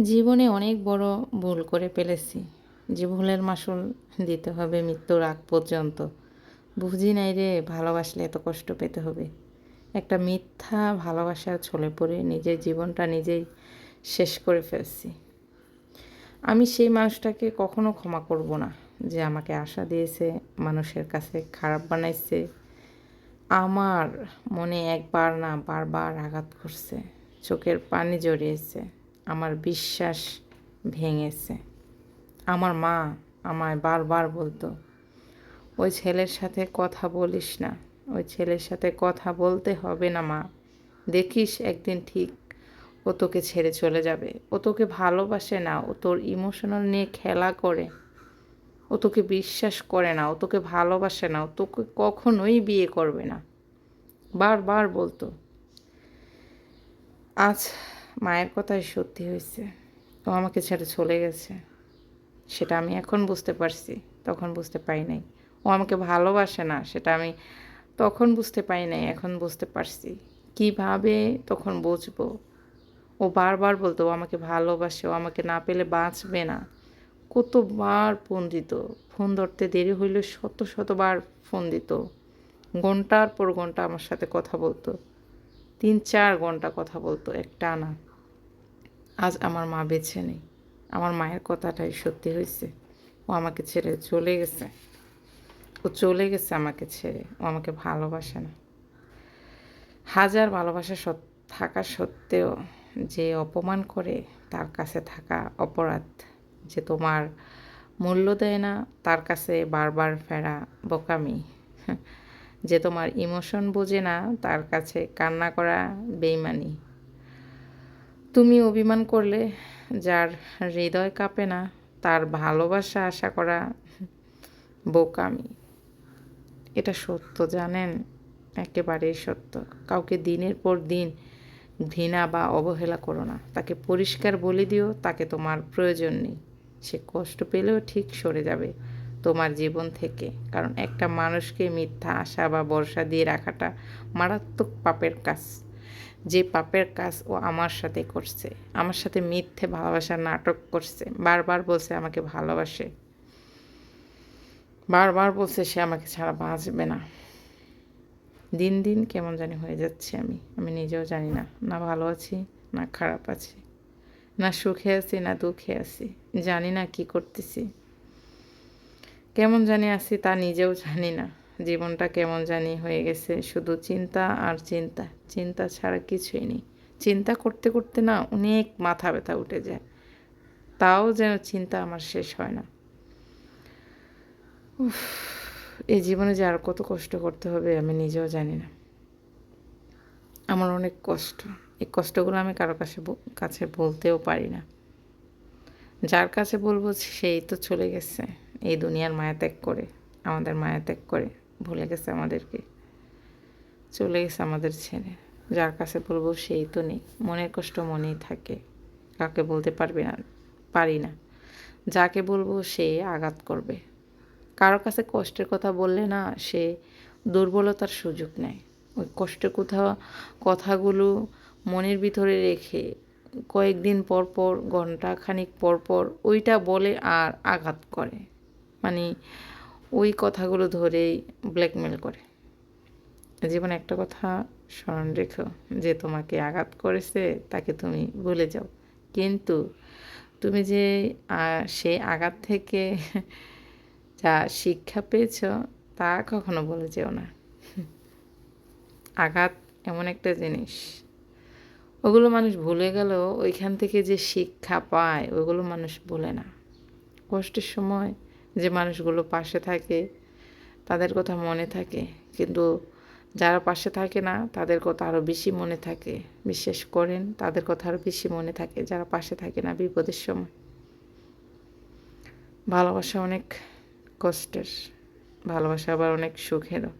জীবনে অনেক বড় ভুল করে ফেলেছি। যে ভুলের মাসুল দিতে হবে মৃত্যুর আগ পর্যন্ত। বুঝি নাই রে, ভালোবাসলে এত কষ্ট পেতে হবে। একটা মিথ্যা ভালোবাসার ছলে পড়ে নিজের জীবনটা নিজেই শেষ করে ফেলছি। আমি সেই মানুষটাকে কখনো ক্ষমা করব না, যে আমাকে আশা দিয়েছে, মানুষের কাছে খারাপ বানাইছে, আমার মনে একবার না বারবার আঘাত করছে, চোখের পানি জড়িয়েছে, আমার বিশ্বাস ভেঙেছে। আমার মা আমায় বারবার বলতো, ওই ছেলের সাথে কথা বলিস না, ওই ছেলের সাথে কথা বলতে হবে না মা, দেখিস একদিন ঠিক ও তোকে ছেড়ে চলে যাবে, ও তোকে ভালোবাসে না, ও তোর ইমোশনাল নিয়ে খেলা করে, ও তোকে বিশ্বাস করে না, ও তোকে ভালোবাসে না, ও তোকে কখনোই বিয়ে করবে না, বারবার বলতো। আজ মায়ের কথাই সত্যি হয়েছে, ও আমাকে ছেড়ে চলে গেছে। সেটা আমি এখন বুঝতে পারছি, তখন বুঝতে পারি নাই। ও আমাকে ভালোবাসে না, সেটা আমি তখন বুঝতে পারি নাই, এখন বুঝতে পারছি। কিভাবে তখন বুঝবো? ও বারবার বলতো ও আমাকে ভালোবাসে, ও আমাকে না পেলে বাঁচবে না। কতবার ফোন দিত, ফোন ধরতে দেরি হইলে শত শতবার ফোন দিত। ঘন্টার পর ঘন্টা আমার সাথে কথা বলতো, 3-4 ঘন্টা কথা বলতো একটানা। আজ আমার মা বেঁচে নেই, আমার মায়ের কথাটাই সত্যি হয়েছে। ও আমাকে ছেড়ে চলে গেছে, ও চলে গেছে আমাকে ছেড়ে, ও আমাকে ভালোবাসে না। হাজার ভালোবাসা থাকা সত্ত্বেও যে অপমান করে, তার কাছে থাকা অপরাধ। যে তোমার মূল্য দেয় না, তার কাছে বারবার ফেরা বোকামি। যে তোমার ইমোশন বোঝে না, তার কাছে কান্না করা বেইমানি। তুমি অভিমান করলে যার হৃদয় কাঁপে না, তার ভালোবাসা আশা করা বোকামি। এটা সত্য, জানেন, একেবারেই সত্য। কাউকে দিনের পর দিন ঘৃণা বা অবহেলা করো না, তাকে পরিষ্কার বলে দিও তাকে তোমার প্রয়োজন নেই। সে কষ্ট পেলেও ঠিক সরে যাবে তোমার জীবন থেকে। কারণ একটা মানুষকে মিথ্যা আশা বা ভরসা দিয়ে রাখাটা মারাত্মক পাপের কাজ। যে পাপের কাজ ও আমার সাথে করছে, আমার সাথে মিথ্যে ভালোবাসার নাটক করছে, বারবার বলছে আমাকে ভালোবাসে, বারবার বলছে সে আমাকে ছাড়া বাঁচবে না। দিন দিন কেমন জানি হয়ে যাচ্ছে, আমি নিজেও জানি না, না ভালো আছি না খারাপ আছি, না সুখে আছি না দুঃখে আছি, জানি না কি করতেছি, কেমন জানি আছি তা নিজেও জানি না। জীবনটা কেমন জানি হয়ে গেছে, শুধু চিন্তা আর চিন্তা, চিন্তা ছাড়া কিছুই নেই। চিন্তা করতে করতে না অনেক মাথা ব্যথা উঠে যায়, তাও যেন চিন্তা আমার শেষ হয় না। উফ, এই জীবনে যে আর কত কষ্ট করতে হবে আমি নিজেও জানি না। আমার অনেক কষ্ট, এই কষ্টগুলো আমি কারো কাছে বলতেও পারি না। যার কাছে বলবো সেই তো চলে গেছে এই দুনিয়ার মায়া ত্যাগ করে, আমাদের মায়া ত্যাগ করে ভুলে গেছে আমাদেরকে, চলে গেছে আমাদের ছেড়ে। যার কাছে বলবো সেই তো নেই, মনের কষ্ট মনেই থাকে, কাকে বলতে পারি না। যাকে বলবো সে আঘাত করবে। কারো কাছে কষ্টের কথা বললে না, সে দুর্বলতার সুযোগ নেয়। ওই কষ্টের কথাগুলো মনের ভিতরে রেখে কয়েকদিন পর পর, ঘন্টা খানিক পর পর ওইটা বলে আর আঘাত করে। মানে ওই কথাগুলো ধরেই ব্ল্যাকমেল করে। জীবনে একটা কথা স্মরণ রেখো, যে তোমাকে আঘাত করেছে তাকে তুমি ভুলে যাও, কিন্তু তুমি যে সেই আঘাত থেকে যা শিক্ষা পেয়েছ তা কখনো ভুলে যেও না। আঘাত এমন একটা জিনিস, ওগুলো মানুষ ভুলে গেলেও ওইখান থেকে যে শিক্ষা পায় ওগুলো মানুষ ভুলে না। কষ্টের সময় যে মানুষগুলো পাশে থাকে তাদের কথা মনে থাকে, কিন্তু যারা পাশে থাকে না তাদের কথা আরও বেশি মনে থাকে। বিশ্বাস করেন, তাদের কথা আরও বেশি মনে থাকে যারা পাশে থাকে না বিপদের সময়। ভালোবাসা অনেক কষ্টের, ভালোবাসা আবার অনেক সুখেরও।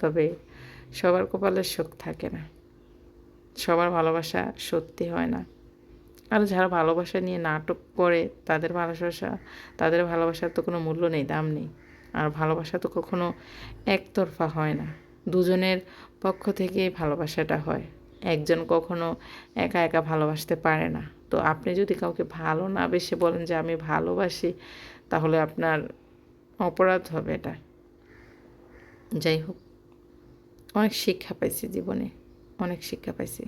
তবে সবার কপালে সুখ থাকে না, সবার ভালোবাসা সত্যি হয় না। আর যারা ভালোবাসা নিয়ে নাটক করে তাদের ভালোবাসার তো কোনো মূল্য নেই, দাম নেই। আর ভালোবাসা তো কখনো একতরফা হয় না, দুজনের পক্ষ থেকেই ভালোবাসাটা হয়। একজন কখনো একা একা ভালোবাসতে পারে না। তো আপনি যদি কাউকে ভালো না বেসে বলেন যে আমি ভালোবাসি, তাহলে আপনার অপরাধ হবে এটা। যাই হোক, অনেক শিক্ষা পাইছি জীবনে, অনেক শিক্ষা পাইছি।